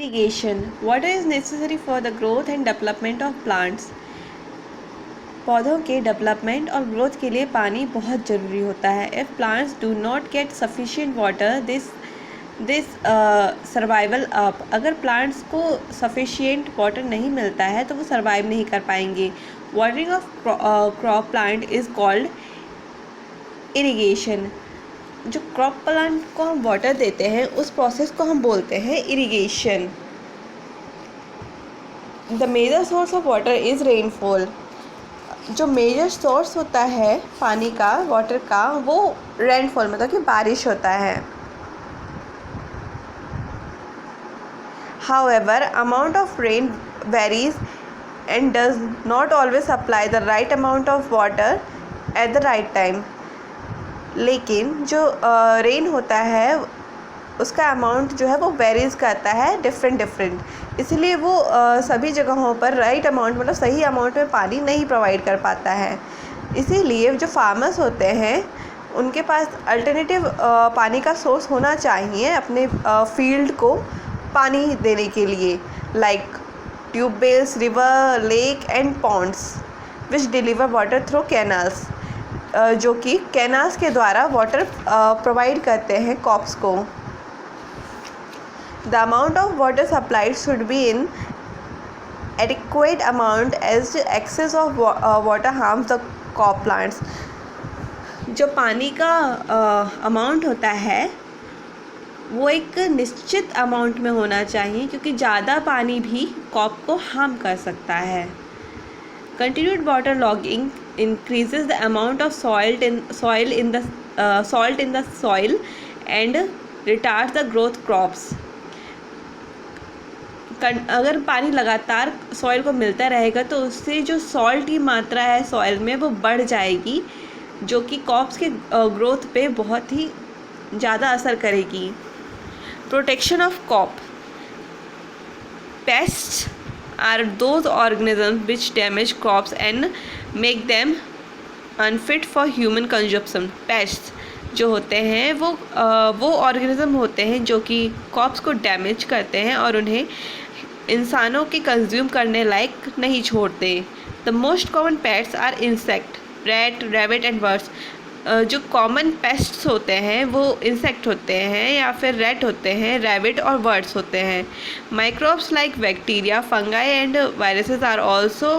Irrigation, water is necessary for the growth and development of plants. पौधों के development और growth के लिए पानी बहुत ज़रूरी होता है। If plants do not gate sufficient water this survival up, अगर प्लांट्स को सफिशिएंट वाटर नहीं मिलता है तो वो सर्वाइव नहीं कर पाएंगे। Watering of crop plant is called irrigation. जो क्रॉप प्लांट को हम वाटर देते हैं उस प्रोसेस को हम बोलते हैं irrigation. The major source of water is rainfall. जो मेजर सोर्स होता है पानी का, वाटर का, वो रेनफॉल मतलब कि बारिश होता है। However, amount of rain varies and does not always supply the right amount of water at the right time. लेकिन जो रेन होता है उसका अमाउंट जो है वो वेरीज़ करता है डिफरेंट, इसलिए वो सभी जगहों पर राइट अमाउंट मतलब सही अमाउंट में पानी नहीं प्रोवाइड कर पाता है। इसीलिए जो फार्मर्स होते हैं उनके पास अल्टरनेटिव पानी का सोर्स होना चाहिए अपने फील्ड को पानी देने के लिए, like tubewells, river, lake and ponds which deliver water through canals, जो कि कैनाल्स के द्वारा वाटर प्रोवाइड करते हैं क्रॉप्स को। The amount of water supplied should be in adequate amount as excess of water harms the crop plants. जो पानी का अमाउंट होता है वो एक निश्चित अमाउंट में होना चाहिए, क्योंकि ज़्यादा पानी भी क्रॉप को हार्म कर सकता है। Continued water logging increases the amount of salt in the soil and retards the growth crops. अगर पानी लगातार सॉइल को मिलता रहेगा तो उससे जो सॉल्ट की मात्रा है सॉइल में वो बढ़ जाएगी, जो कि क्रॉप्स के ग्रोथ पे बहुत ही ज़्यादा असर करेगी। Protection of crop, pests are those organisms which damage crops and make them unfit for human consumption. Pests जो होते हैं वो ऑर्गेनिज्म होते हैं जो कि क्रॉप्स को डैमेज करते हैं और उन्हें इंसानों के कंज्यूम करने लायक नहीं छोड़ते। The most common pests are insect, rat, rabbit and birds. जो कॉमन पेस्ट्स होते हैं वो इंसेक्ट होते हैं या फिर रैट होते हैं, रैबिट और बर्ड्स होते हैं। Microbes like bacteria, fungi and viruses are also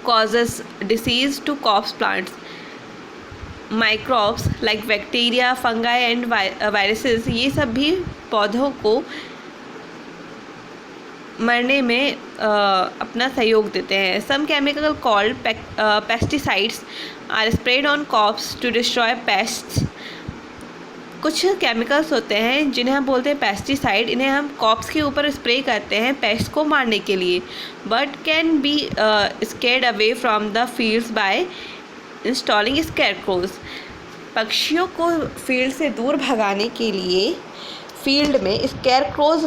causes disease to crops plants. Microbes like bacteria, fungi and viruses ये सब भी पौधों को मरने में अपना सहयोग देते हैं। Some chemical called pesticides are spread on crops to destroy pests. कुछ केमिकल्स होते हैं जिन्हें हम बोलते हैं पेस्टिसाइड, इन्हें हम क्रॉप्स के ऊपर स्प्रे करते हैं पेस्ट को मारने के लिए। But can be scared away from the fields by installing scarecrows. पक्षियों को फील्ड से दूर भगाने के लिए फील्ड में स्कैरक्रोज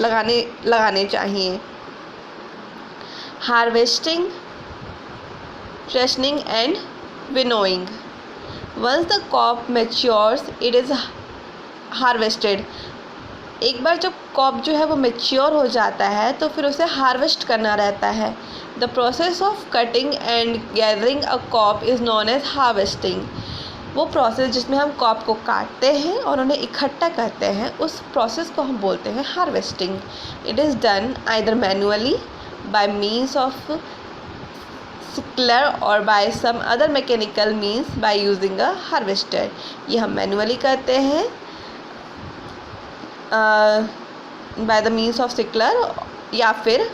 लगाने चाहिए। Harvesting, threshing and winnowing. Once the crop matures it is harvested. एक बार जब क्रॉप जो है वो मैच्योर हो जाता है तो फिर उसे हार्वेस्ट करना रहता है। The process of cutting and gathering a crop is known as harvesting. वो प्रोसेस जिसमें हम क्रॉप को काटते हैं और उन्हें इकट्ठा करते हैं उस प्रोसेस को हम बोलते हैं harvesting. It is done either manually by means of sickle और by some other mechanical means by using a harvester. ये हम मैनुअली करते हैं by the means of sickle या फिर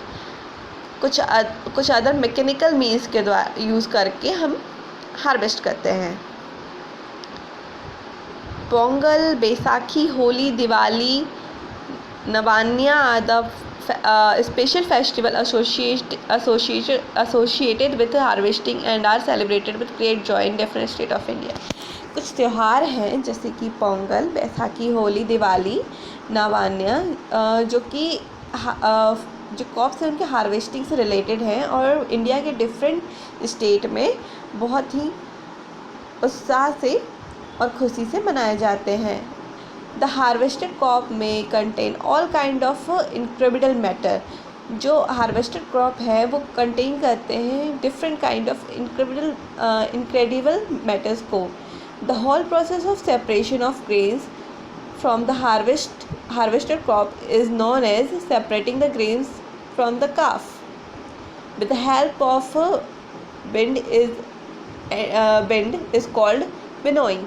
कुछ अदर मैकेनिकल मीन्स के द्वारा यूज़ करके हम हार्वेस्ट करते हैं। Pongal, Baisakhi, Holi, Diwali, Navanna are the special festival associated with harvesting and are celebrated with great joy in different state of India. कुछ त्यौहार हैं जैसे कि पोंगल, बैसाखी, होली, दिवाली, नवान्या, जो कि जो क्रॉप्स हैं उनके हार्वेस्टिंग से रिलेटेड हैं और इंडिया के डिफरेंट स्टेट में बहुत ही उत्साह से और खुशी से मनाए जाते हैं। The harvested crop may contain all kind of incredible matter. जो हार्वेस्टेड क्रॉप है वो कंटेन करते हैं different kind of incredible matters को. The whole process of separation of grains from the harvested crop is known as separating the grains from the chaff. With the help of wind is called winnowing.